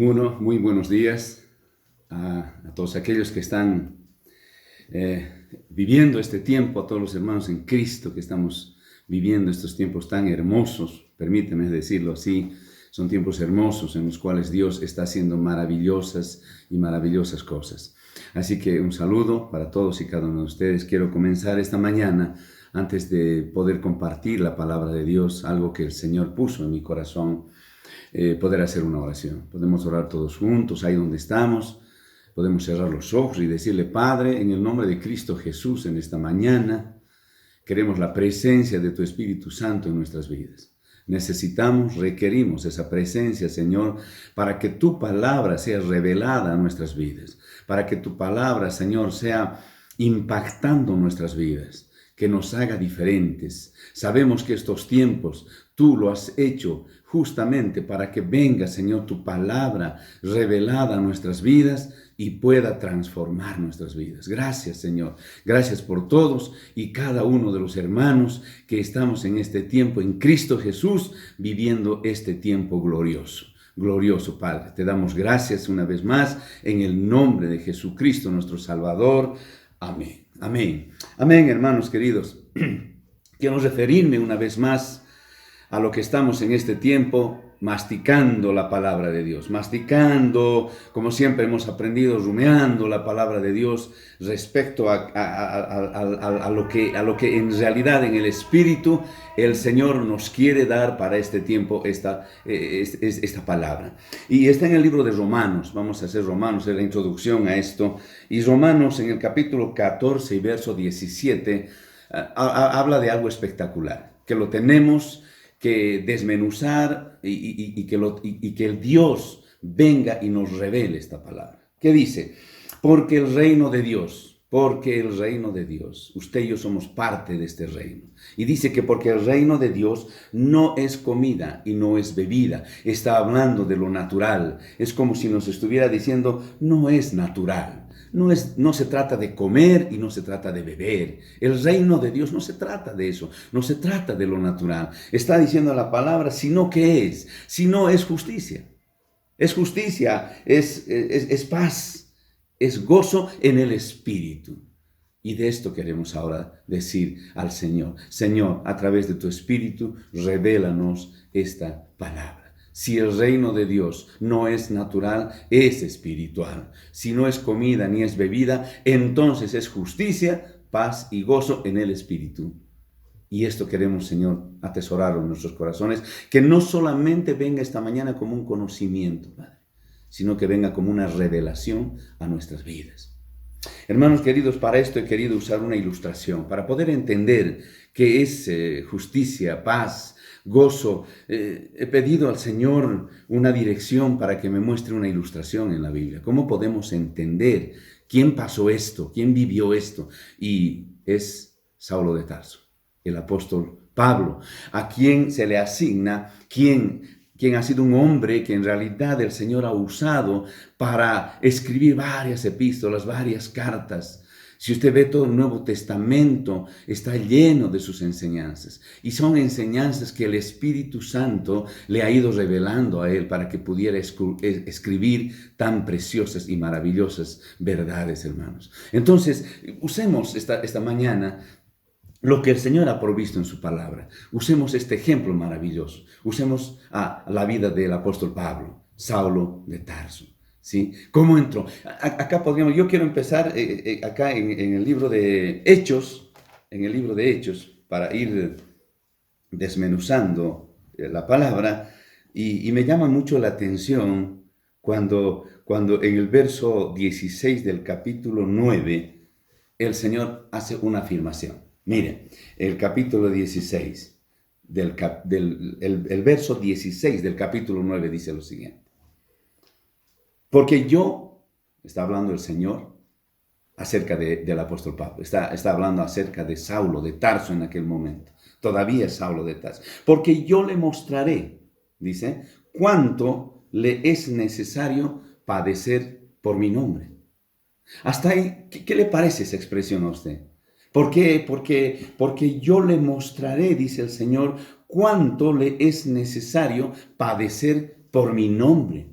Bueno, muy buenos días a todos aquellos que están viviendo este tiempo, a todos los hermanos en Cristo que estamos viviendo estos tiempos tan hermosos, permíteme decirlo así, son tiempos hermosos en los cuales Dios está haciendo maravillosas y maravillosas cosas. Así que un saludo para todos y cada uno de ustedes. Quiero comenzar esta mañana, antes de poder compartir la palabra de Dios, algo que el Señor puso en mi corazón, poder hacer una oración. Podemos orar todos juntos, ahí donde estamos. Podemos cerrar los ojos y decirle: Padre, en el nombre de Cristo Jesús, en esta mañana, queremos la presencia de tu Espíritu Santo en nuestras vidas. Necesitamos, requerimos esa presencia, Señor, para que tu palabra sea revelada a nuestras vidas, para que tu palabra, Señor, sea impactando nuestras vidas, que nos haga diferentes. Sabemos que estos tiempos tú lo has hecho justamente para que venga, Señor, tu palabra revelada a nuestras vidas y pueda transformar nuestras vidas. Gracias, Señor. Gracias por todos y cada uno de los hermanos que estamos en este tiempo en Cristo Jesús, viviendo este tiempo glorioso. Glorioso, Padre. Te damos gracias una vez más en el nombre de Jesucristo, nuestro Salvador. Amén. Amén. Amén, hermanos queridos. Quiero referirme una vez más a lo que estamos en este tiempo masticando la palabra de Dios, masticando, como siempre hemos aprendido, rumiando la palabra de Dios respecto a lo que en realidad en el Espíritu el Señor nos quiere dar para este tiempo, esta palabra. Y está en el libro de Romanos. Vamos a hacer Romanos, es la introducción a esto. Y Romanos en el capítulo 14 y verso 17 habla de algo espectacular, que lo tenemos que desmenuzar y que el Dios venga y nos revele esta palabra. ¿Qué dice? Porque el reino de Dios, usted y yo somos parte de este reino. Y dice que porque el reino de Dios no es comida y no es bebida. Está hablando de lo natural. Es como si nos estuviera diciendo, no es natural. No se trata de comer y no se trata de beber. El reino de Dios no se trata de eso, no se trata de lo natural. Está diciendo la palabra, sino que es, sino es justicia. Es justicia, es paz, es gozo en el Espíritu. Y de esto queremos ahora decir al Señor: Señor, a través de tu Espíritu, revélanos esta palabra. Si el reino de Dios no es natural, es espiritual. Si no es comida ni es bebida, entonces es justicia, paz y gozo en el Espíritu. Y esto queremos, Señor, atesorarlo en nuestros corazones, que no solamente venga esta mañana como un conocimiento, Padre, sino que venga como una revelación a nuestras vidas. Hermanos queridos, para esto he querido usar una ilustración, para poder entender qué es justicia, paz, gozo. He pedido al Señor una dirección para que me muestre una ilustración en la Biblia. ¿Cómo podemos entender quién pasó esto, quién vivió esto? Y es Saulo de Tarso, el apóstol Pablo, a quien se le asigna, quien ha sido un hombre que en realidad el Señor ha usado para escribir varias epístolas, varias cartas. Si usted ve todo el Nuevo Testamento, está lleno de sus enseñanzas. Y son enseñanzas que el Espíritu Santo le ha ido revelando a él para que pudiera escribir tan preciosas y maravillosas verdades, hermanos. Entonces, usemos esta mañana lo que el Señor ha provisto en su palabra. Usemos este ejemplo maravilloso. Usemos la vida del apóstol Pablo, Saulo de Tarso. ¿Sí? ¿Cómo entró? Acá yo quiero empezar acá en el libro de Hechos, para ir desmenuzando la palabra, y me llama mucho la atención cuando en el verso 16 del capítulo 9, el Señor hace una afirmación. Miren, el capítulo 16, el verso 16 del capítulo 9 dice lo siguiente. Porque está hablando el Señor acerca del apóstol Pablo, está hablando acerca de Saulo de Tarso en aquel momento, todavía es Saulo de Tarso. Porque yo le mostraré, dice, cuánto le es necesario padecer por mi nombre. Hasta ahí, ¿qué le parece esa expresión a usted? ¿Por qué? Porque yo le mostraré, dice el Señor, cuánto le es necesario padecer por mi nombre.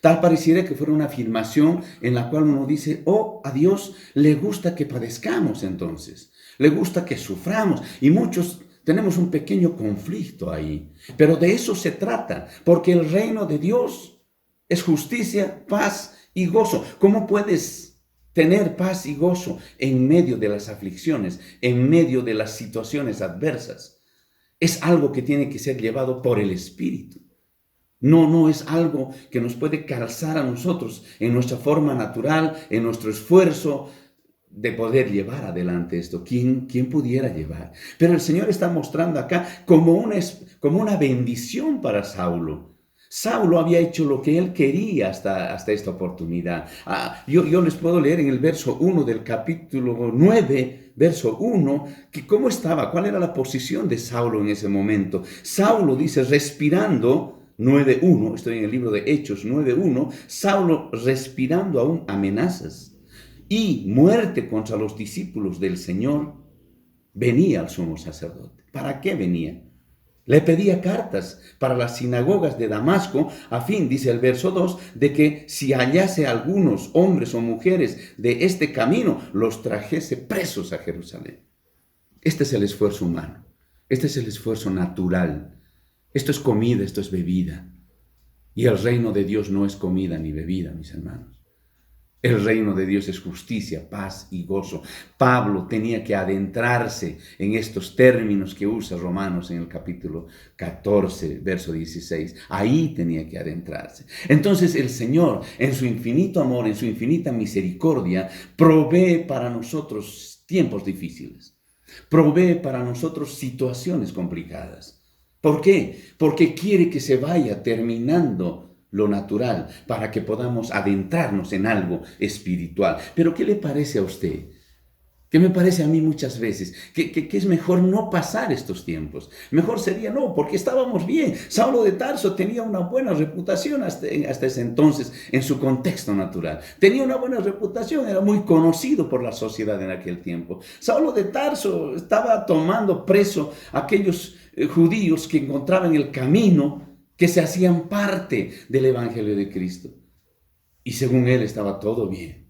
Tal pareciera que fuera una afirmación en la cual uno dice, oh, a Dios le gusta que padezcamos entonces, le gusta que suframos, y muchos tenemos un pequeño conflicto ahí, pero de eso se trata, porque el reino de Dios es justicia, paz y gozo. ¿Cómo puedes tener paz y gozo en medio de las aflicciones, en medio de las situaciones adversas? Es algo que tiene que ser llevado por el Espíritu. No es algo que nos puede calzar a nosotros en nuestra forma natural, en nuestro esfuerzo de poder llevar adelante esto. ¿Quién pudiera llevar? Pero el Señor está mostrando acá como una bendición para Saulo. Saulo había hecho lo que él quería hasta esta oportunidad. Yo les puedo leer en el verso 1 del capítulo 9, verso 1, que cómo estaba, cuál era la posición de Saulo en ese momento. Saulo dice, respirando, 9.1, estoy en el libro de Hechos 9.1, Saulo respirando aún amenazas y muerte contra los discípulos del Señor, venía al sumo sacerdote. ¿Para qué venía? Le pedía cartas para las sinagogas de Damasco, a fin, dice el verso 2, de que si hallase algunos hombres o mujeres de este camino, los trajese presos a Jerusalén. Este es el esfuerzo humano, este es el esfuerzo natural. Esto es comida, esto es bebida. Y el reino de Dios no es comida ni bebida, mis hermanos. El reino de Dios es justicia, paz y gozo. Pablo tenía que adentrarse en estos términos que usa Romanos en el capítulo 14, verso 16. Ahí tenía que adentrarse. Entonces el Señor, en su infinito amor, en su infinita misericordia, provee para nosotros tiempos difíciles. Provee para nosotros situaciones complicadas. ¿Por qué? Porque quiere que se vaya terminando lo natural para que podamos adentrarnos en algo espiritual. Pero ¿qué le parece a usted? ¿Qué me parece a mí muchas veces? Que es mejor no pasar estos tiempos. Mejor sería no, porque estábamos bien. Saulo de Tarso tenía una buena reputación hasta ese entonces en su contexto natural. Tenía una buena reputación, era muy conocido por la sociedad en aquel tiempo. Saulo de Tarso estaba tomando preso a aquellos judíos que encontraban el camino, que se hacían parte del Evangelio de Cristo. Y según él estaba todo bien.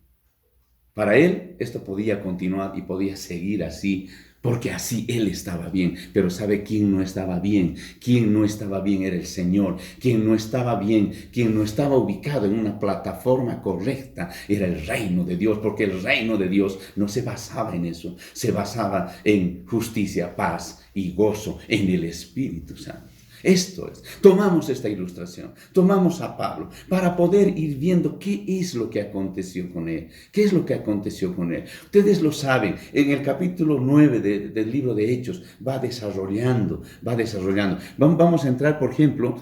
Para él esto podía continuar y podía seguir así, porque así él estaba bien. Pero ¿sabe quién no estaba bien? Quien no estaba bien era el Señor. Quien no estaba bien, quien no estaba ubicado en una plataforma correcta, era el reino de Dios, porque el reino de Dios no se basaba en eso, se basaba en justicia, paz y gozo en el Espíritu Santo. Esto es, tomamos esta ilustración, tomamos a Pablo para poder ir viendo qué es lo que aconteció con él, qué es lo que aconteció con él. Ustedes lo saben, en el capítulo 9 del libro de Hechos va desarrollando. Vamos a entrar, por ejemplo,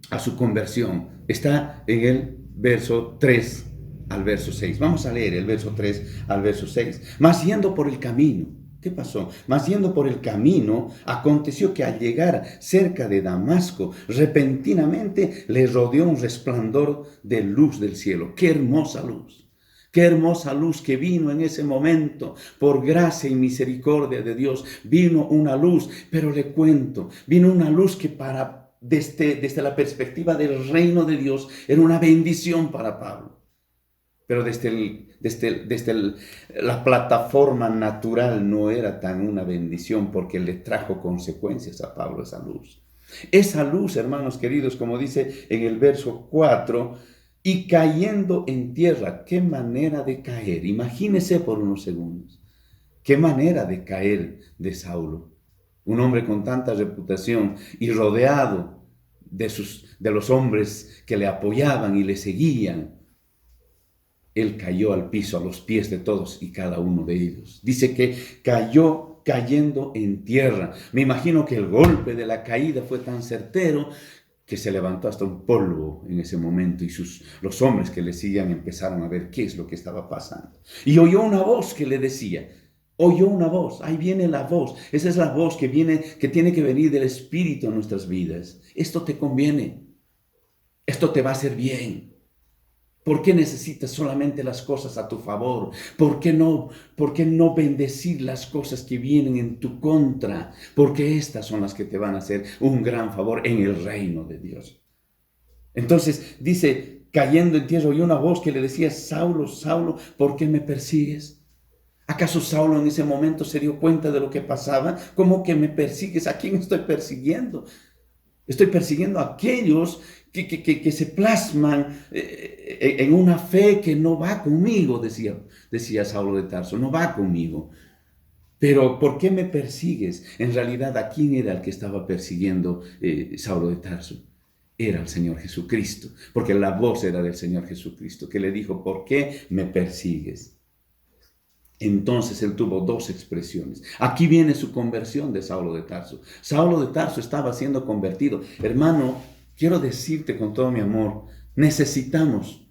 a su conversión. Está en el verso 3 al verso 6. Vamos a leer el verso 3 al verso 6. Mas yendo por el camino, ¿qué pasó? Mas yendo por el camino, aconteció que al llegar cerca de Damasco, repentinamente le rodeó un resplandor de luz del cielo. ¡Qué hermosa luz! ¡Qué hermosa luz que vino en ese momento! Por gracia y misericordia de Dios vino una luz, pero le cuento, vino una luz que desde la perspectiva del reino de Dios era una bendición para Pablo. Pero desde la plataforma natural no era tan una bendición, porque le trajo consecuencias a Pablo esa luz. Esa luz, hermanos queridos, como dice en el verso 4, y cayendo en tierra. ¿Qué manera de caer? Imagínese por unos segundos. ¿Qué manera de caer de Saulo? Un hombre con tanta reputación y rodeado de los hombres que le apoyaban y le seguían. Él cayó al piso, a los pies de todos y cada uno de ellos. Dice que cayó cayendo en tierra. Me imagino que el golpe de la caída fue tan certero que se levantó hasta un polvo en ese momento, y los hombres que le seguían empezaron a ver qué es lo que estaba pasando. Y oyó una voz que le decía, oyó una voz, ahí viene la voz, esa es la voz que tiene que venir del Espíritu a nuestras vidas. Esto te conviene, esto te va a hacer bien. ¿Por qué necesitas solamente las cosas a tu favor? ¿Por qué no bendecir las cosas que vienen en tu contra? Porque estas son las que te van a hacer un gran favor en el reino de Dios. Entonces dice, cayendo en tierra, oyó una voz que le decía: Saulo, Saulo, ¿por qué me persigues? ¿Acaso Saulo en ese momento se dio cuenta de lo que pasaba? ¿Cómo que me persigues? ¿A quién estoy persiguiendo? Estoy persiguiendo a aquellos que se plasman en una fe que no va conmigo, decía Saulo de Tarso, no va conmigo. Pero ¿por qué me persigues? En realidad, ¿a quién era el que estaba persiguiendo Saulo de Tarso? Era el Señor Jesucristo, porque la voz era del Señor Jesucristo, que le dijo: ¿por qué me persigues? Entonces él tuvo dos expresiones. Aquí viene su conversión de Saulo de Tarso. Saulo de Tarso estaba siendo convertido. Hermano, quiero decirte con todo mi amor, necesitamos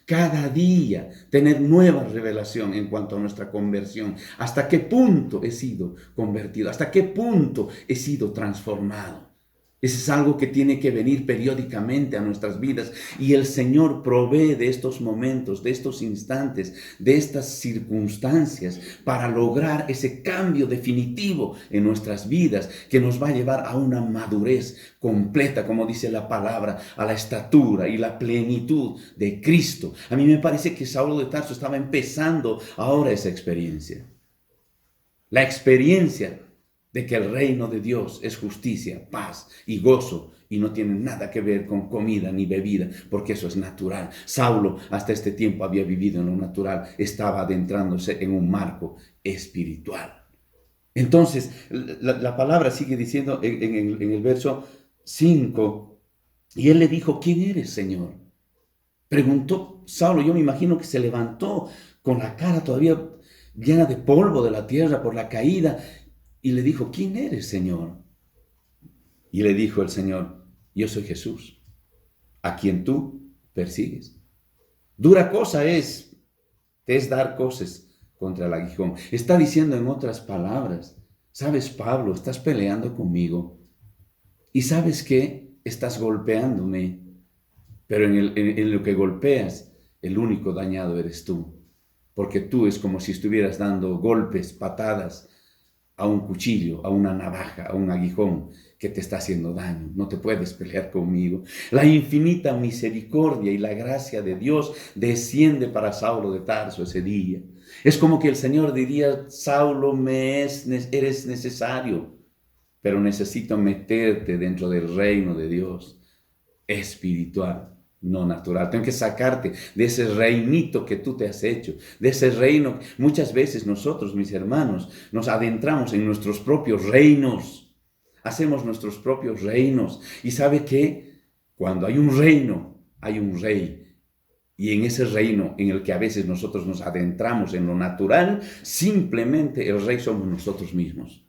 cada día tener nueva revelación en cuanto a nuestra conversión. ¿Hasta qué punto he sido convertido? ¿Hasta qué punto he sido transformado? Eso es algo que tiene que venir periódicamente a nuestras vidas, y el Señor provee de estos momentos, de estos instantes, de estas circunstancias para lograr ese cambio definitivo en nuestras vidas que nos va a llevar a una madurez completa, como dice la palabra, a la estatura y la plenitud de Cristo. A mí me parece que Saulo de Tarso estaba empezando ahora esa experiencia. La experiencia de que el reino de Dios es justicia, paz y gozo, y no tiene nada que ver con comida ni bebida, porque eso es natural. Saulo hasta este tiempo había vivido en lo natural, estaba adentrándose en un marco espiritual. Entonces, la palabra sigue diciendo en el verso 5, y él le dijo: ¿quién eres, Señor? Preguntó Saulo. Yo me imagino que se levantó con la cara todavía llena de polvo de la tierra por la caída, y le dijo: ¿quién eres, Señor? Y le dijo el Señor: yo soy Jesús, a quien tú persigues. Dura cosa te es dar cosas contra el aguijón. Está diciendo en otras palabras: ¿sabes, Pablo? Estás peleando conmigo. ¿Y sabes qué? Estás golpeándome. Pero en lo que golpeas, el único dañado eres tú. Porque tú es como si estuvieras dando golpes, patadas a un cuchillo, a una navaja, a un aguijón que te está haciendo daño. No te puedes pelear conmigo. La infinita misericordia y la gracia de Dios desciende para Saulo de Tarso ese día. Es como que el Señor diría: Saulo, eres necesario, pero necesito meterte dentro del reino de Dios espiritual, no natural. Tengo que sacarte de ese reinito que tú te has hecho, de ese reino. Muchas veces nosotros, mis hermanos, nos adentramos en nuestros propios reinos, hacemos nuestros propios reinos. ¿Y sabe qué? Cuando hay un reino, hay un rey. Y en ese reino en el que a veces nosotros nos adentramos en lo natural, simplemente el rey somos nosotros mismos.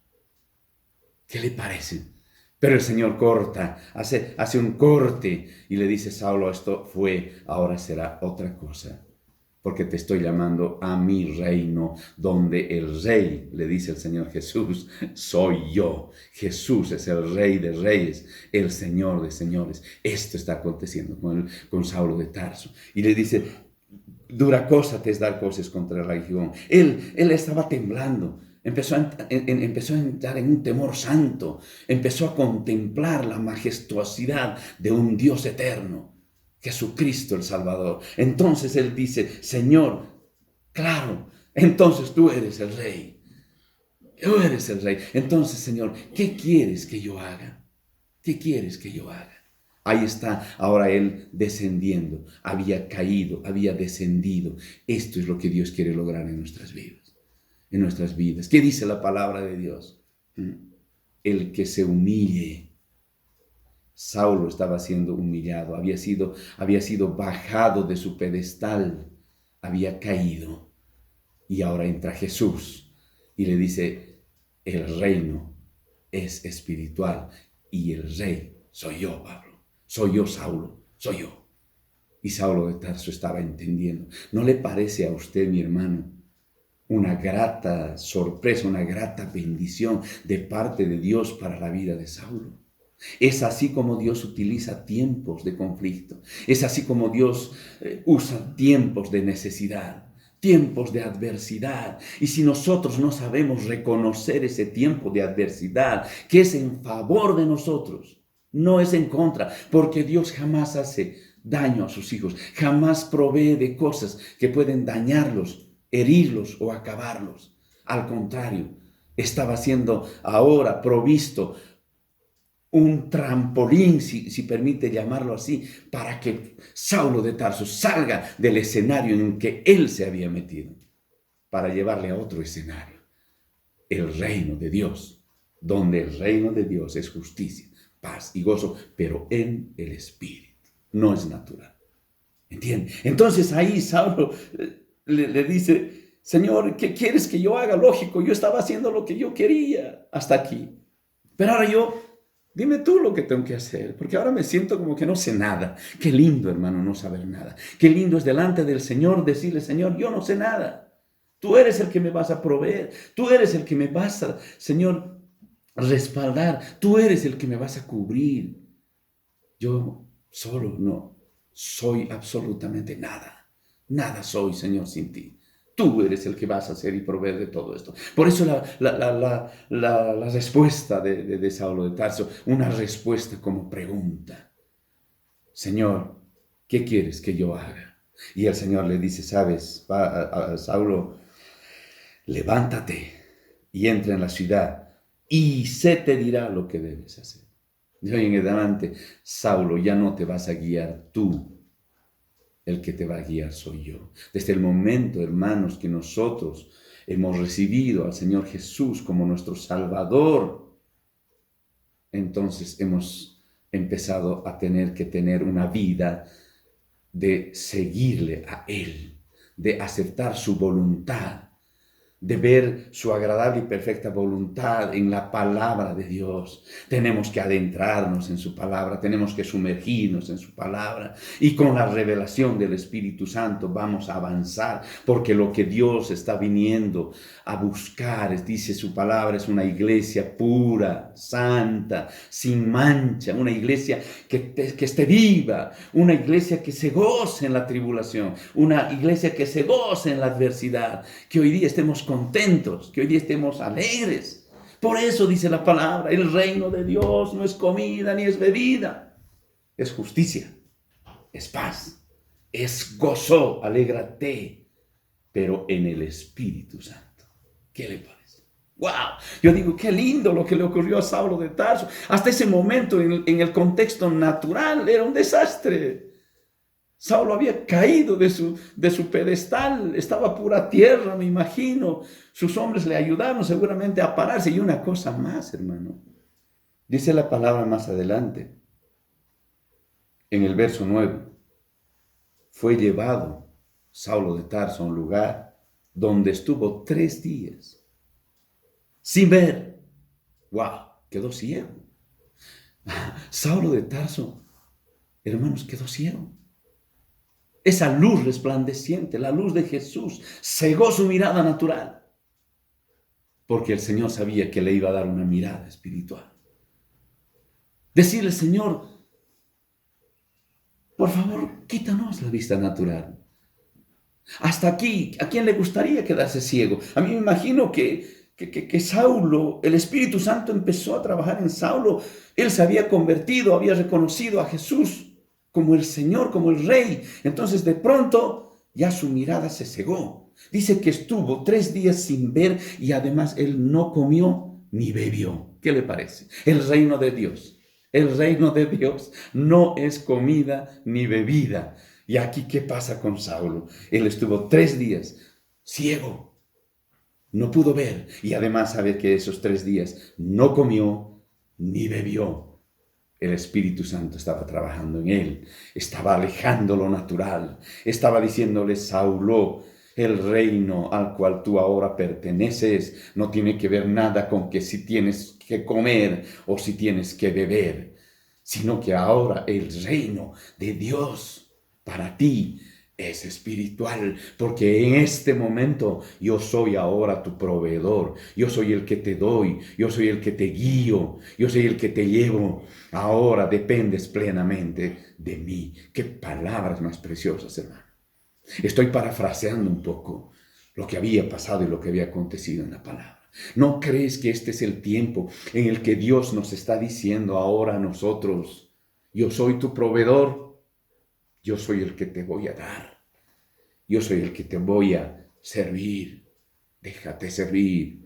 ¿Qué le parece? Pero el Señor corta, hace un corte y le dice: Saulo, esto fue, ahora será otra cosa, porque te estoy llamando a mi reino, donde el rey, le dice el Señor Jesús, soy yo. Jesús es el Rey de reyes, el Señor de señores. Esto está aconteciendo con Saulo de Tarso. Y le dice: dura cosa te es dar cosas contra el aguijón. Él estaba temblando. Empezó a entrar en un temor santo, empezó a contemplar la majestuosidad de un Dios eterno, Jesucristo el Salvador. Entonces él dice: Señor, claro, entonces tú eres el Rey, tú eres el Rey. Entonces, Señor, ¿qué quieres que yo haga? ¿Qué quieres que yo haga? Ahí está ahora él descendiendo, había caído, había descendido. Esto es lo que Dios quiere lograr en nuestras vidas. En nuestras vidas. ¿Qué dice la palabra de Dios? El que se humille. Saulo estaba siendo humillado, había sido bajado de su pedestal, había caído, y ahora entra Jesús y le dice: el reino es espiritual y el rey soy yo, Pablo, soy yo, Saulo, soy yo. Y Saulo de Tarso estaba entendiendo. ¿No le parece a usted, mi hermano, una grata sorpresa, una grata bendición de parte de Dios para la vida de Saulo? Es así como Dios utiliza tiempos de conflicto. Es así como Dios usa tiempos de necesidad, tiempos de adversidad. Y si nosotros no sabemos reconocer ese tiempo de adversidad, que es en favor de nosotros, no es en contra, porque Dios jamás hace daño a sus hijos, jamás provee de cosas que pueden dañarlos, herirlos o acabarlos. Al contrario, estaba siendo ahora provisto un trampolín, si permite llamarlo así, para que Saulo de Tarso salga del escenario en que él se había metido, para llevarle a otro escenario, el reino de Dios, donde el reino de Dios es justicia, paz y gozo, pero en el Espíritu, no es natural. ¿Entiende? Entonces ahí Saulo le dice, Señor, ¿qué quieres que yo haga? Lógico, yo estaba haciendo lo que yo quería hasta aquí, pero ahora dime tú lo que tengo que hacer, porque ahora me siento como que no sé nada. Qué lindo, hermano, no saber nada. Qué lindo es delante del Señor decirle, Señor, yo no sé nada. Tú eres el que me vas a proveer. Tú eres el que me vas a, Señor, respaldar. Tú eres el que me vas a cubrir. Yo solo no soy absolutamente nada. Nada soy, Señor, sin ti. Tú eres el que vas a hacer y proveer de todo esto. Por eso la respuesta de Saulo de Tarso, una respuesta como pregunta. Señor, ¿qué quieres que yo haga? Y el Señor le dice, sabes, Saulo, levántate y entra en la ciudad y se te dirá lo que debes hacer. De hoy en adelante, Saulo, ya no te vas a guiar tú. El que te va a guiar soy yo. Desde el momento, hermanos, que nosotros hemos recibido al Señor Jesús como nuestro Salvador, entonces hemos empezado a tener que tener una vida de seguirle a Él, de aceptar su voluntad, de ver su agradable y perfecta voluntad en la palabra de Dios. Tenemos que adentrarnos en su palabra, tenemos que sumergirnos en su palabra y con la revelación del Espíritu Santo vamos a avanzar, porque lo que Dios está viniendo a buscar, dice su palabra, es una iglesia pura, santa, sin mancha, una iglesia que esté viva, una iglesia que se goce en la tribulación, una iglesia que se goce en la adversidad, que hoy día estemos contentos, que hoy día estemos alegres. Por eso dice la palabra, el reino de Dios no es comida ni es bebida, es justicia, es paz, es gozo, alégrate, pero en el Espíritu Santo. ¿Qué le parece? ¡Wow! Yo digo, qué lindo lo que le ocurrió a Saulo de Tarso. Hasta ese momento, en el contexto natural, era un desastre. Saulo había caído de su pedestal, estaba pura tierra, me imagino. Sus hombres le ayudaron seguramente a pararse. Y una cosa más, hermano. Dice la palabra más adelante, en el verso 9. Fue llevado Saulo de Tarso a un lugar donde estuvo 3 días sin ver. ¡Wow! Quedó ciego. Saulo de Tarso, hermanos, quedó ciego. Esa luz resplandeciente, la luz de Jesús, cegó su mirada natural, porque el Señor sabía que le iba a dar una mirada espiritual. Decirle, Señor, por favor, quítanos la vista natural. Hasta aquí, ¿a quién le gustaría quedarse ciego? A mí me imagino que Saulo, el Espíritu Santo empezó a trabajar en Saulo. Él se había convertido, había reconocido a Jesús como el Señor, como el Rey. Entonces de pronto ya su mirada se cegó. Dice que estuvo 3 días sin ver y además él no comió ni bebió. ¿Qué le parece? El reino de Dios. El reino de Dios no es comida ni bebida. Y aquí, ¿qué pasa con Saulo? Él estuvo 3 días ciego. No pudo ver. Y además sabe que esos 3 días no comió ni bebió. El Espíritu Santo estaba trabajando en él, estaba alejando lo natural, estaba diciéndole, Saulo, el reino al cual tú ahora perteneces no tiene que ver nada con que si tienes que comer o si tienes que beber, sino que ahora el reino de Dios para ti es espiritual, porque en este momento yo soy ahora tu proveedor, yo soy el que te doy, yo soy el que te guío, yo soy el que te llevo, ahora dependes plenamente de mí. Qué palabras más preciosas, hermano. Estoy parafraseando un poco lo que había pasado y lo que había acontecido en la palabra. ¿No crees que este es el tiempo en el que Dios nos está diciendo ahora a nosotros, yo soy tu proveedor? Yo soy el que te voy a dar. Yo soy el que te voy a servir. Déjate servir.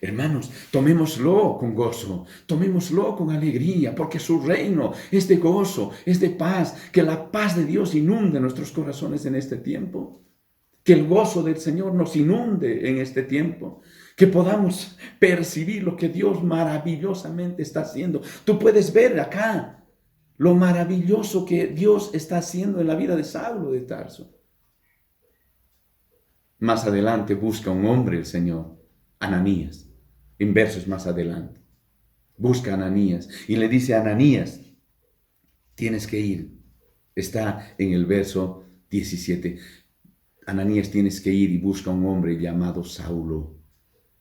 Hermanos, tomémoslo con gozo, tomémoslo con alegría, porque su reino es de gozo, es de paz. Que la paz de Dios inunde nuestros corazones en este tiempo. Que el gozo del Señor nos inunde en este tiempo. Que podamos percibir lo que Dios maravillosamente está haciendo. Tú puedes ver acá lo maravilloso que Dios está haciendo en la vida de Saulo de Tarso. Más adelante busca un hombre el Señor, Ananías, en versos más adelante. Busca a Ananías y le dice a Ananías, tienes que ir. Está en el verso 17. Ananías, tienes que ir y busca a un hombre llamado Saulo.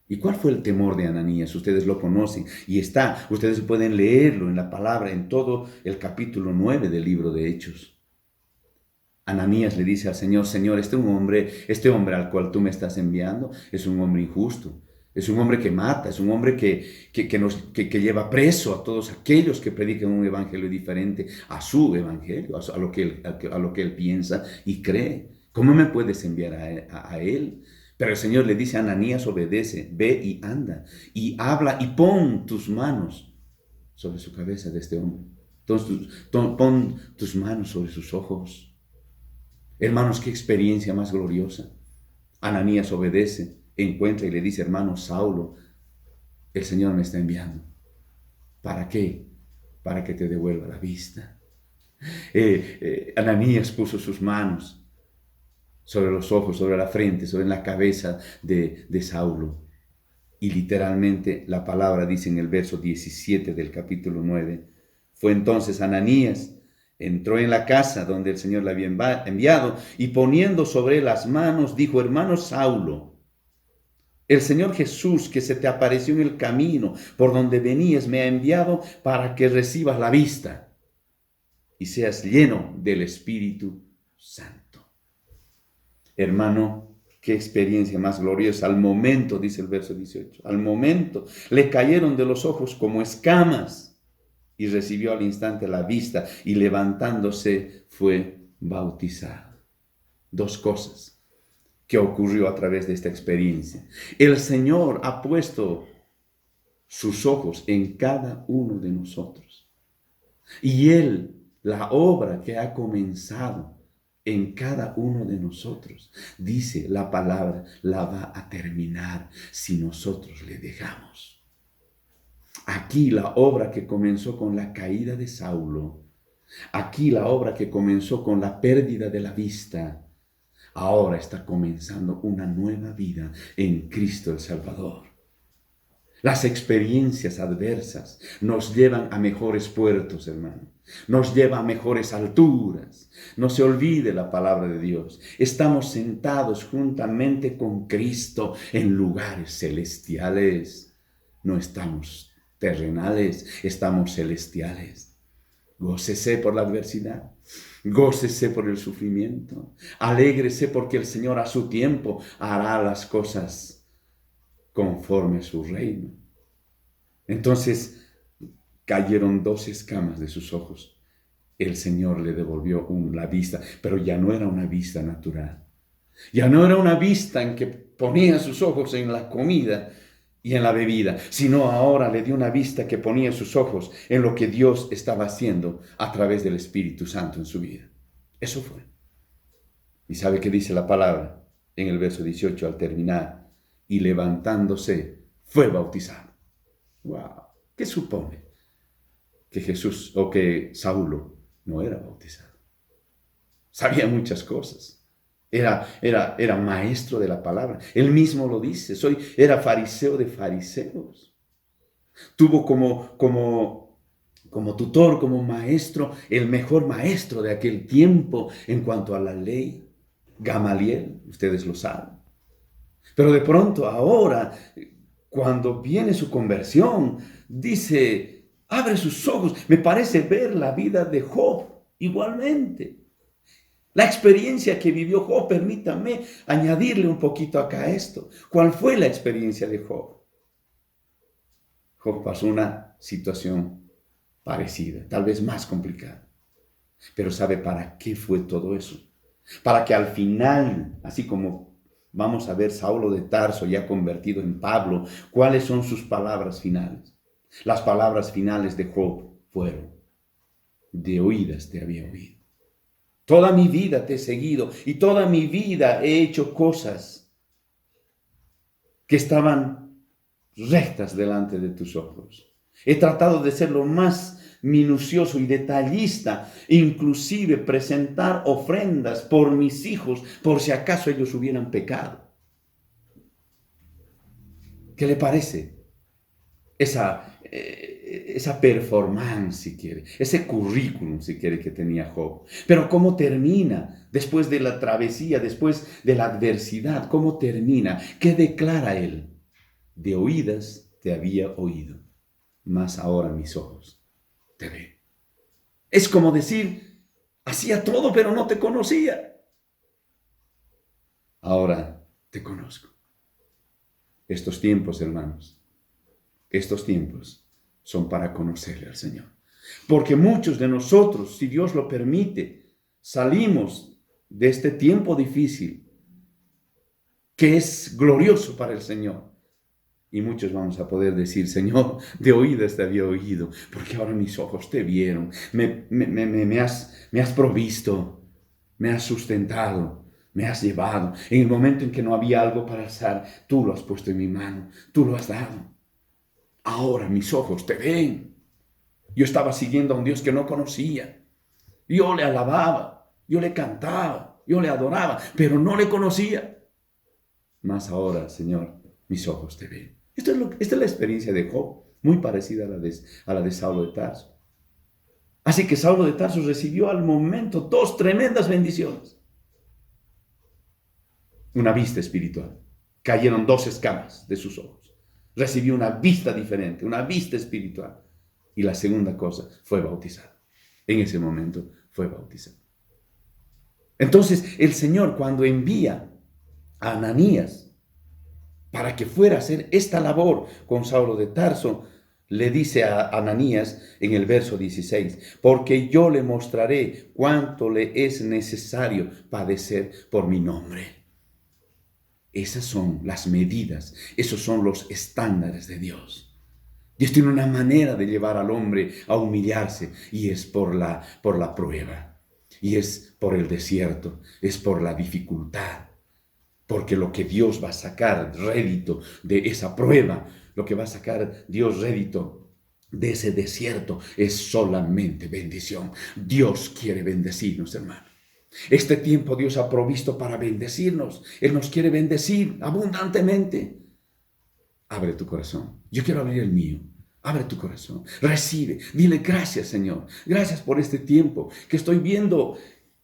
¿Y cuál fue el temor de Ananías? Ustedes lo conocen y ustedes pueden leerlo en la palabra, en todo el capítulo 9 del libro de Hechos. Ananías le dice al Señor, Señor, este hombre al cual tú me estás enviando es un hombre injusto, es un hombre que mata, es un hombre que lleva preso a todos aquellos que predican un evangelio diferente a su evangelio, a lo que él piensa y cree. ¿Cómo me puedes enviar a él? Pero el Señor le dice a Ananías, obedece, ve y anda, y habla y pon tus manos sobre su cabeza de este hombre. Entonces, pon tus manos sobre sus ojos. Hermanos, qué experiencia más gloriosa. Ananías obedece, encuentra y le dice, hermano Saulo, el Señor me está enviando. ¿Para qué? Para que te devuelva la vista. Ananías puso sus manos sobre los ojos, sobre la frente, sobre la cabeza de Saulo. Y literalmente la palabra dice en el verso 17 del capítulo 9, fue entonces Ananías, entró en la casa donde el Señor le había enviado y poniendo sobre él las manos, dijo, hermano Saulo, el Señor Jesús que se te apareció en el camino por donde venías me ha enviado para que recibas la vista y seas lleno del Espíritu Santo. Hermano, qué experiencia más gloriosa. Al momento, dice el verso 18, al momento le cayeron de los ojos como escamas y recibió al instante la vista y levantándose fue bautizado. Dos cosas que ocurrió a través de esta experiencia. El Señor ha puesto sus ojos en cada uno de nosotros. Y Él, la obra que ha comenzado en cada uno de nosotros, dice la palabra, la va a terminar si nosotros le dejamos. Aquí la obra que comenzó con la caída de Saulo, aquí la obra que comenzó con la pérdida de la vista, ahora está comenzando una nueva vida en Cristo el Salvador. Las experiencias adversas nos llevan a mejores puertos, hermano. Nos lleva a mejores alturas. No se olvide la palabra de Dios. Estamos sentados juntamente con Cristo en lugares celestiales. No estamos terrenales, estamos celestiales. Gócese por la adversidad, gócese por el sufrimiento, alégrese porque el Señor a su tiempo hará las cosas conforme a su reino. Entonces cayeron 2 escamas de sus ojos. El Señor le devolvió la vista, pero ya no era una vista natural. Ya no era una vista en que ponía sus ojos en la comida y en la bebida, sino ahora le dio una vista que ponía sus ojos en lo que Dios estaba haciendo a través del Espíritu Santo en su vida. Eso fue. ¿Y sabe qué dice la palabra en el verso 18 al terminar? Y levantándose fue bautizado. ¡Wow! ¿Qué supone? Que Jesús o que Saulo no era bautizado. Sabía muchas cosas. Era maestro de la palabra. Él mismo lo dice. Era fariseo de fariseos. Tuvo como tutor, como maestro, el mejor maestro de aquel tiempo en cuanto a la ley, Gamaliel, ustedes lo saben. Pero de pronto ahora, cuando viene su conversión, dice, abre sus ojos. Me parece ver la vida de Job igualmente. La experiencia que vivió Job, permítame añadirle un poquito acá a esto. ¿Cuál fue la experiencia de Job? Job pasó una situación parecida, tal vez más complicada. Pero ¿sabe para qué fue todo eso? Para que al final, así como vamos a ver Saulo de Tarso ya convertido en Pablo, ¿cuáles son sus palabras finales? Las palabras finales de Job fueron: de oídas te había oído. Toda mi vida te he seguido y toda mi vida he hecho cosas que estaban rectas delante de tus ojos. He tratado de ser lo más minucioso y detallista, inclusive presentar ofrendas por mis hijos, por si acaso ellos hubieran pecado. ¿Qué le parece esa performance, si quiere, ese currículum, si quiere, que tenía Job? Pero ¿cómo termina después de la travesía, después de la adversidad? ¿Cómo termina? ¿Qué declara él? De oídas te había oído, mas ahora mis ojos te ven. Es como decir, hacía todo, pero no te conocía. Ahora te conozco. Estos tiempos, hermanos, estos tiempos son para conocerle al Señor. Porque muchos de nosotros, si Dios lo permite, salimos de este tiempo difícil, que es glorioso para el Señor. Y muchos vamos a poder decir: Señor, de oídas te había oído, porque ahora mis ojos te vieron, me has provisto, me has sustentado, me has llevado. En el momento en que no había algo para alzar, tú lo has puesto en mi mano, tú lo has dado. Ahora mis ojos te ven. Yo estaba siguiendo a un Dios que no conocía. Yo le alababa, yo le cantaba, yo le adoraba, pero no le conocía. Mas ahora, Señor, mis ojos te ven. Esta es la experiencia de Job, muy parecida a la de Saulo de Tarso. Así que Saulo de Tarso recibió al momento dos tremendas bendiciones. Una vista espiritual. Cayeron dos escamas de sus ojos. Recibió una vista diferente, una vista espiritual. Y la segunda cosa, fue bautizado. En ese momento fue bautizado. Entonces el Señor, cuando envía a Ananías para que fuera a hacer esta labor con Saulo de Tarso, le dice a Ananías en el verso 16: porque yo le mostraré cuánto le es necesario padecer por mi nombre. Esas son las medidas, esos son los estándares de Dios. Dios tiene una manera de llevar al hombre a humillarse, y es por la prueba, y es por el desierto, es por la dificultad. Porque lo que Dios va a sacar rédito de esa prueba, lo que va a sacar Dios rédito de ese desierto, es solamente bendición. Dios quiere bendecirnos, hermano. Este tiempo Dios ha provisto para bendecirnos. Él nos quiere bendecir abundantemente. Abre tu corazón. Yo quiero abrir el mío. Abre tu corazón. Recibe. Dile: gracias, Señor. Gracias por este tiempo que estoy viendo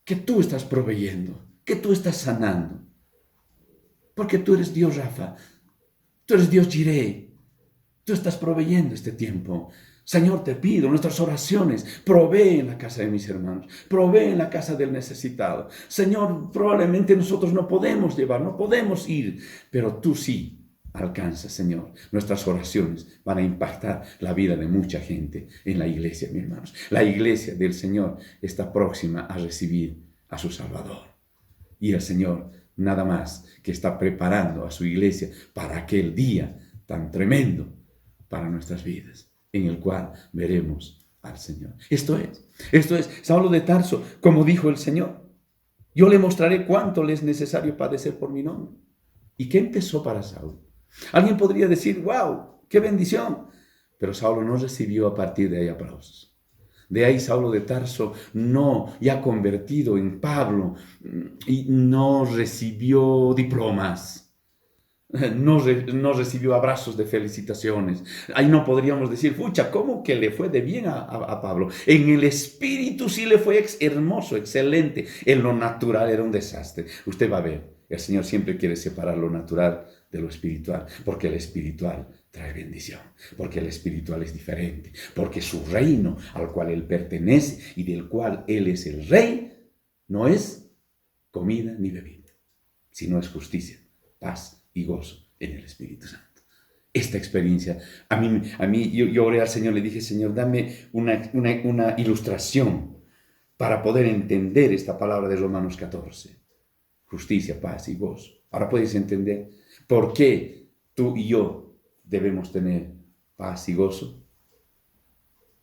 que tú estás proveyendo, que tú estás sanando. Porque tú eres Dios, Rafa. Tú eres Dios, Jireh. Tú estás proveyendo este tiempo. Señor, te pido nuestras oraciones. Provee en la casa de mis hermanos. Provee en la casa del necesitado. Señor, probablemente nosotros no podemos llevar, no podemos ir, pero tú sí alcanzas, Señor. Nuestras oraciones van a impactar la vida de mucha gente en la iglesia, mis hermanos. La iglesia del Señor está próxima a recibir a su Salvador. Y el Señor nada más que está preparando a su iglesia para aquel día tan tremendo para nuestras vidas, en el cual veremos al Señor. Esto es Saulo de Tarso, como dijo el Señor: yo le mostraré cuánto le es necesario padecer por mi nombre. ¿Y qué empezó para Saulo? Alguien podría decir: wow, qué bendición. Pero Saulo no recibió a partir de ahí aplausos. De ahí Saulo de Tarso, ya convertido en Pablo, y no recibió diplomas, no recibió abrazos de felicitaciones. Ahí no podríamos decir: pucha, ¿cómo que le fue de bien a Pablo? En el espíritu sí le fue hermoso, excelente. En lo natural era un desastre. Usted va a ver, el Señor siempre quiere separar lo natural de lo espiritual, porque el espiritual trae bendición, porque el espiritual es diferente, porque su reino al cual Él pertenece y del cual Él es el rey, no es comida ni bebida, sino es justicia, paz y gozo en el Espíritu Santo. Esta experiencia, a mí yo oré al Señor, le dije: Señor, dame una ilustración para poder entender esta palabra de Romanos 14. Justicia, paz y gozo. Ahora puedes entender por qué tú y yo debemos tener paz y gozo.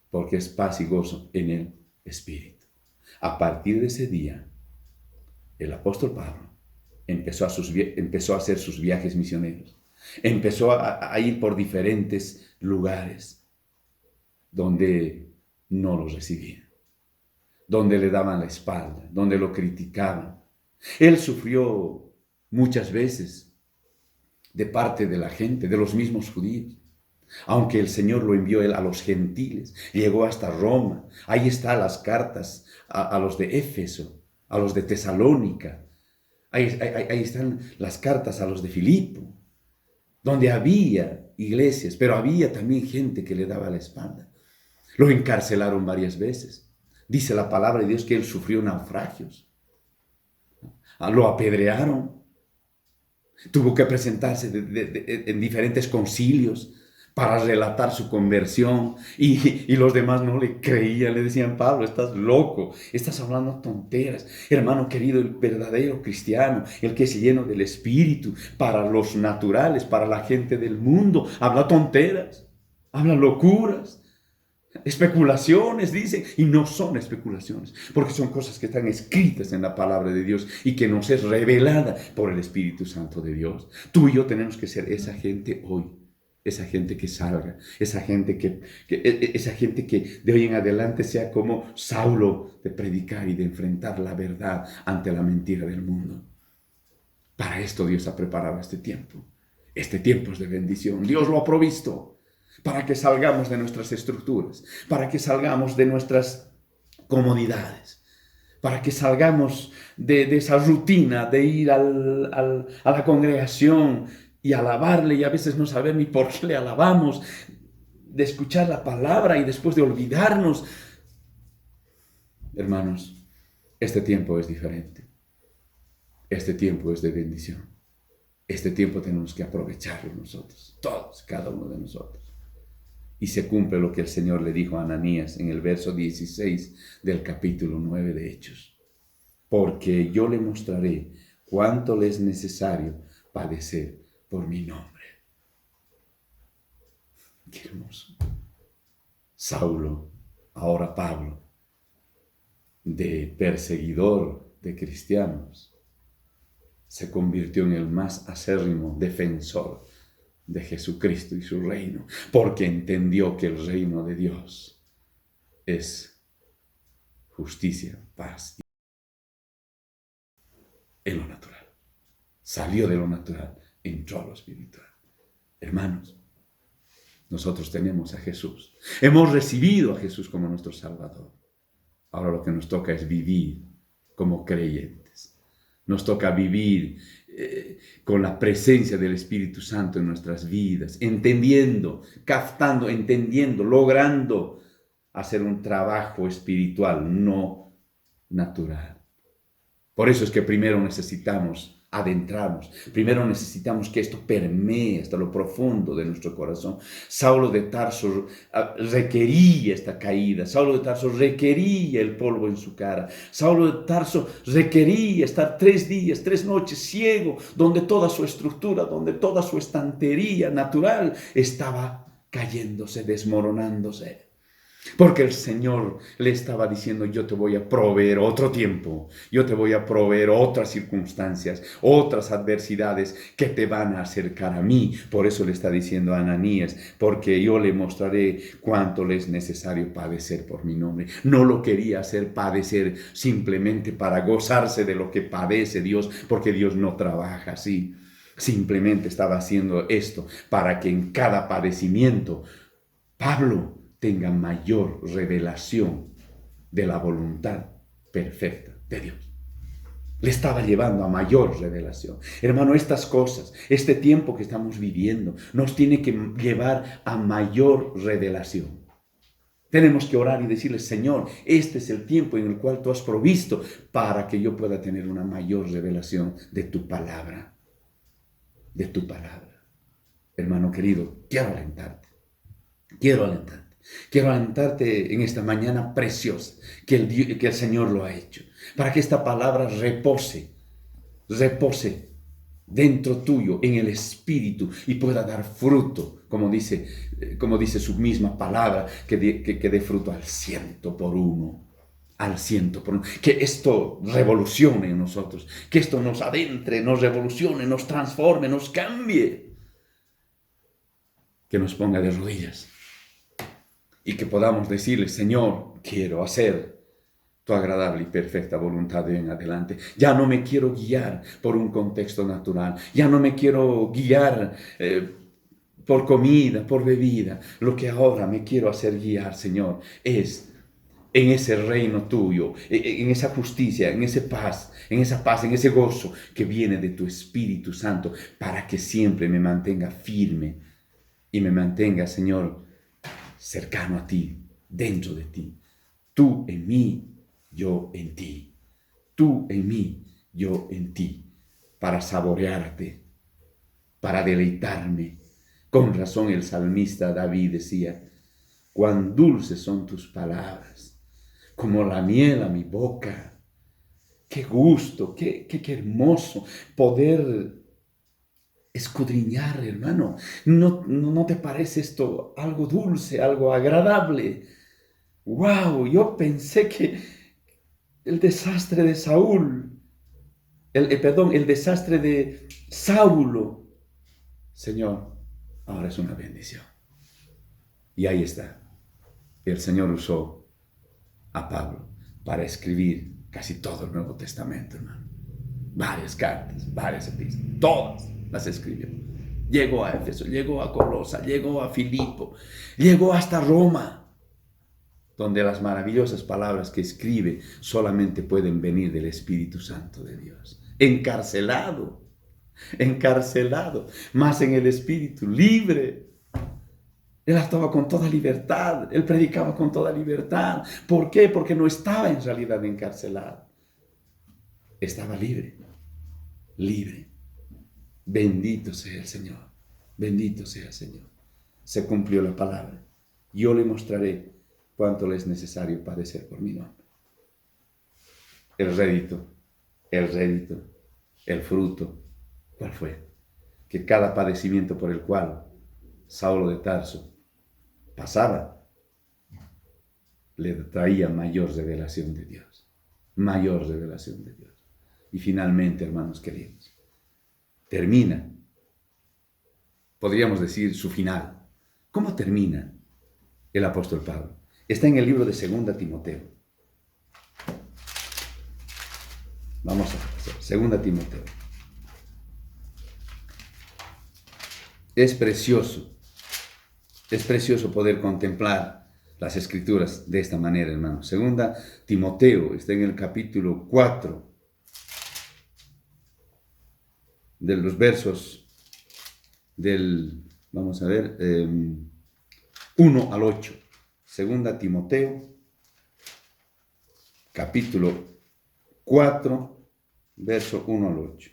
Porque es paz y gozo en el Espíritu. A partir de ese día, el apóstol Pablo empezó a hacer sus viajes misioneros. Empezó a ir por diferentes lugares donde no los recibían, donde le daban la espalda, donde lo criticaban. Él sufrió muchas veces de parte de la gente, de los mismos judíos. Aunque el Señor lo envió él a los gentiles, llegó hasta Roma. Ahí están las cartas a los de Éfeso, a los de Tesalónica. Ahí están las cartas a los de Filipo, donde había iglesias, pero había también gente que le daba la espalda. Lo encarcelaron varias veces. Dice la palabra de Dios que él sufrió naufragios. Lo apedrearon. Tuvo que presentarse en diferentes concilios para relatar su conversión, y los demás no le creían, le decían: Pablo, estás loco, estás hablando tonteras. Hermano querido, el verdadero cristiano, el que es lleno del Espíritu, para los naturales, para la gente del mundo, habla tonteras, habla locuras, especulaciones, dice, y no son especulaciones, porque son cosas que están escritas en la palabra de Dios y que nos es revelada por el Espíritu Santo de Dios. Tú y yo tenemos que ser esa gente hoy. Esa gente que salga, esa gente que de hoy en adelante sea como Saulo, de predicar y de enfrentar la verdad ante la mentira del mundo. Para esto Dios ha preparado este tiempo. Este tiempo es de bendición. Dios lo ha provisto para que salgamos de nuestras estructuras, para que salgamos de nuestras comodidades, para que salgamos de esa rutina de ir a la congregación y alabarle, y a veces no saber ni por qué le alabamos, de escuchar la palabra y después de olvidarnos. Hermanos, este tiempo es diferente. Este tiempo es de bendición. Este tiempo tenemos que aprovecharlo nosotros, todos, cada uno de nosotros. Y se cumple lo que el Señor le dijo a Ananías en el verso 16 del capítulo 9 de Hechos. Porque yo le mostraré cuánto le es necesario padecer por mi nombre. Qué hermoso. Saulo, ahora Pablo, de perseguidor de cristianos, se convirtió en el más acérrimo defensor de Jesucristo y su reino, porque entendió que el reino de Dios es justicia, paz en lo natural. Salió de lo natural, entró a lo espiritual. Hermanos, nosotros tenemos a Jesús. Hemos recibido a Jesús como nuestro Salvador. Ahora lo que nos toca es vivir como creyentes. Nos toca vivir con la presencia del Espíritu Santo en nuestras vidas, entendiendo, captando, entendiendo, logrando hacer un trabajo espiritual, no natural. Por eso es que primero necesitamos adentrarnos. Primero necesitamos que esto permee hasta lo profundo de nuestro corazón. Saulo de Tarso requería esta caída. Saulo de Tarso requería el polvo en su cara. Saulo de Tarso requería estar 3 días, 3 noches ciego, donde toda su estructura, donde toda su estantería natural estaba cayéndose, desmoronándose. Porque el Señor le estaba diciendo: yo te voy a proveer otro tiempo, yo te voy a proveer otras circunstancias, otras adversidades que te van a acercar a mí. Por eso le está diciendo a Ananías: porque yo le mostraré cuánto le es necesario padecer por mi nombre. No lo quería hacer padecer simplemente para gozarse de lo que padece Dios, porque Dios no trabaja así. Simplemente estaba haciendo esto para que en cada padecimiento Pablo tenga mayor revelación de la voluntad perfecta de Dios. Le estaba llevando a mayor revelación. Hermano, estas cosas, este tiempo que estamos viviendo, nos tiene que llevar a mayor revelación. Tenemos que orar y decirle: Señor, este es el tiempo en el cual tú has provisto para que yo pueda tener una mayor revelación de tu palabra. De tu palabra. Hermano querido, quiero alentarte. Quiero alentarte en esta mañana preciosa que el Señor lo ha hecho, para que esta palabra repose dentro tuyo, en el Espíritu, y pueda dar fruto, como dice su misma palabra, que dé fruto al 100 por 1. Al 100 por 1. Que esto revolucione en nosotros, que esto nos adentre, nos revolucione, nos transforme, nos cambie, que nos ponga de rodillas y que podamos decirle: Señor, quiero hacer tu agradable y perfecta voluntad de hoy en adelante. Ya no me quiero guiar por un contexto natural, ya no me quiero guiar por comida, por bebida. Lo que ahora me quiero hacer guiar, Señor, es en ese reino tuyo, en esa justicia, en esa paz, en ese gozo que viene de tu Espíritu Santo, para que siempre me mantenga firme y me mantenga, Señor, cercano a ti, dentro de ti. Tú en mí, yo en ti. Tú en mí, yo en ti. Para saborearte, para deleitarme. Con razón el salmista David decía: cuán dulces son tus palabras, como la miel a mi boca. Qué gusto, qué hermoso poder escudriñar, hermano. ¿No te parece esto algo dulce, algo agradable? ¡Wow! Yo pensé que el desastre de Saúl, el desastre de Saulo, Señor, ahora es una bendición. Y ahí está. El Señor usó a Pablo para escribir casi todo el Nuevo Testamento, hermano. Varias cartas, varias epístolas, todas las escribió. Llegó a Éfeso, llegó a Colosa, llegó a Filipo, llegó hasta Roma, donde las maravillosas palabras que escribe solamente pueden venir del Espíritu Santo de Dios. Encarcelado, más en el Espíritu, libre. Él actuaba con toda libertad, él predicaba con toda libertad. ¿Por qué? Porque no estaba en realidad encarcelado. Estaba libre. Bendito sea el Señor, bendito sea el Señor. Se cumplió la palabra. Yo le mostraré cuánto le es necesario padecer por mi nombre. El rédito, el fruto, ¿cuál fue? Que cada padecimiento por el cual Saulo de Tarso pasaba, le traía mayor revelación de Dios. Y finalmente, hermanos queridos, termina, podríamos decir, su final. ¿Cómo termina el apóstol Pablo? Está en el libro de 2 Timoteo. Vamos a hacer 2 Timoteo. Es precioso poder contemplar las Escrituras de esta manera, hermano. 2 Timoteo está en el capítulo 4, de los versos del, 1 al 8. 2 Timoteo, capítulo 4, verso 1 al 8.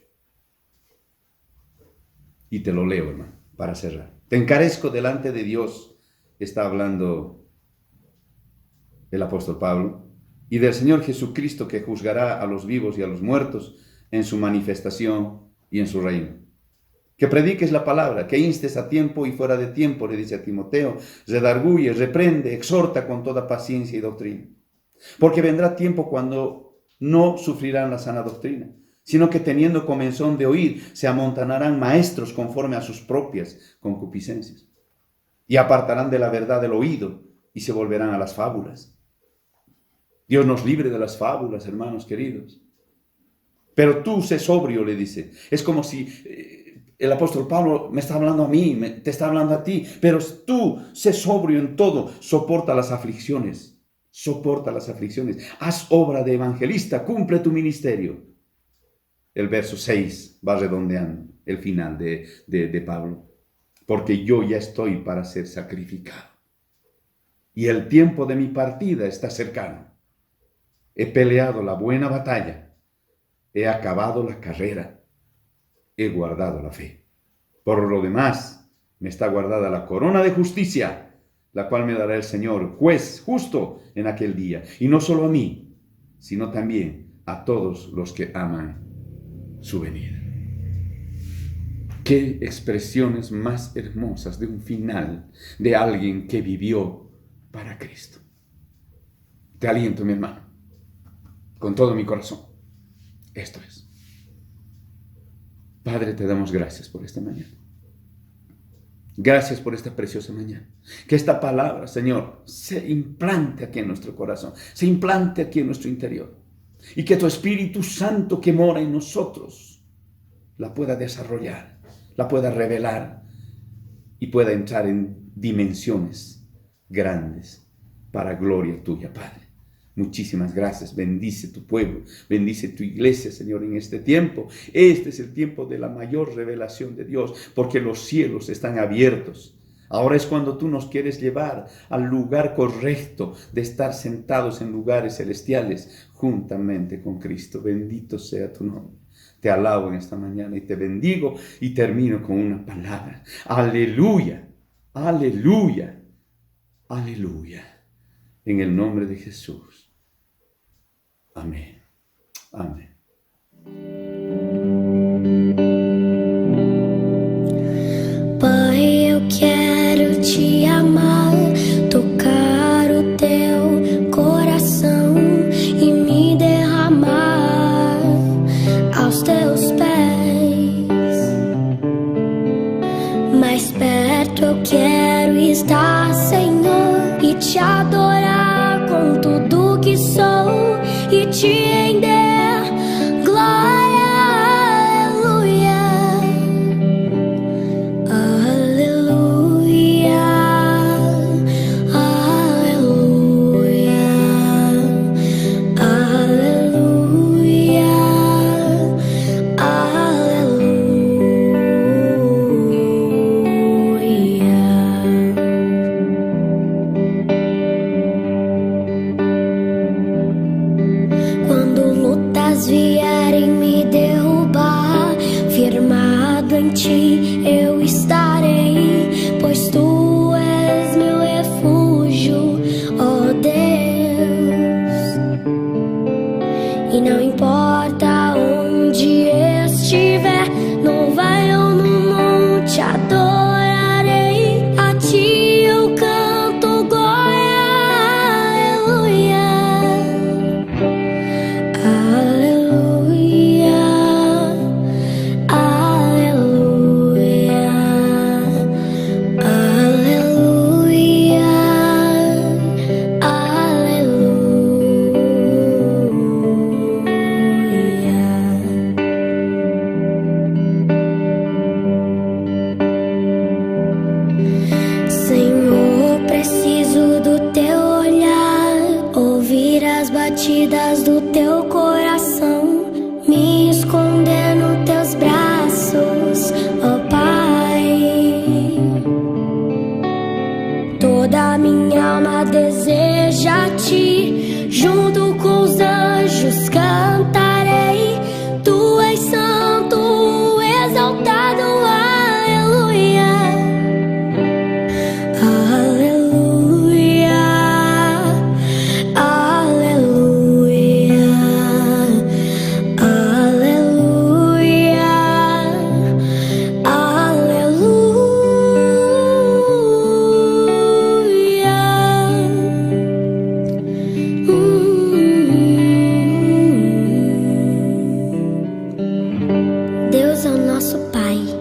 Y te lo leo, hermano, para cerrar. Te encarezco delante de Dios, está hablando el apóstol Pablo, y del Señor Jesucristo, que juzgará a los vivos y a los muertos en su manifestación y en su reino. Que prediques la palabra, que instes a tiempo y fuera de tiempo, le dice a Timoteo, redarguye, reprende, exhorta con toda paciencia y doctrina. Porque vendrá tiempo cuando no sufrirán la sana doctrina, sino que teniendo comezón de oír, se amontonarán maestros conforme a sus propias concupiscencias. Y apartarán de la verdad el oído y se volverán a las fábulas. Dios nos libre de las fábulas, hermanos queridos. Pero tú sé sobrio, le dice. Es como si el apóstol Pablo me está hablando a mí, te está hablando a ti. Pero tú sé sobrio en todo, soporta las aflicciones. Haz obra de evangelista, cumple tu ministerio. El verso 6 va redondeando el final de Pablo. Porque yo ya estoy para ser sacrificado. Y el tiempo de mi partida está cercano. He peleado la buena batalla. He acabado la carrera, he guardado la fe. Por lo demás, me está guardada la corona de justicia, la cual me dará el Señor, juez justo en aquel día. Y no solo a mí, sino también a todos los que aman su venida. Qué expresiones más hermosas de un final de alguien que vivió para Cristo. Te aliento, mi hermano, con todo mi corazón. Esto es. Padre, te damos gracias por esta mañana. Gracias por esta preciosa mañana. Que esta palabra, Señor, se implante aquí en nuestro corazón, se implante aquí en nuestro interior. Y que tu Espíritu Santo que mora en nosotros la pueda desarrollar, la pueda revelar y pueda entrar en dimensiones grandes para gloria tuya, Padre. Muchísimas gracias. Bendice tu pueblo, bendice tu iglesia, Señor, en este tiempo. Este es el tiempo de la mayor revelación de Dios, porque los cielos están abiertos. Ahora es cuando tú nos quieres llevar al lugar correcto de estar sentados en lugares celestiales juntamente con Cristo. Bendito sea tu nombre. Te alabo en esta mañana y te bendigo y termino con una palabra. Aleluya, aleluya, aleluya. En el nombre de Jesús. Amén. Amén. Pai, eu quero te amar, tocar o teu coração e me derramar aos teus pés. Mais perto eu quero estar, Senhor, e te adorar com tudo que sou e te render glória. Aleluia, aleluia, aleluia, aleluia, Quando lutas vierem me derrubar, firmado em ti eu estarei, pois tu és meu refúgio, ó Deus. E não importa onde estiver, no vale ou no monte, adorarei a ti, eu canto glória. Aleluia, aleluia, aleluia, aleluia. Senhor, preciso do teu olhar, ouvir as batidas do teu coração, me esconder nos teus braços, ó Pai. Toda minha alma deseja a ti, junto com os anjos cantarei, tu és santo, exaltado, aleluia. Aleluia, aleluia, aleluia, aleluia. Deus é o nosso Pai.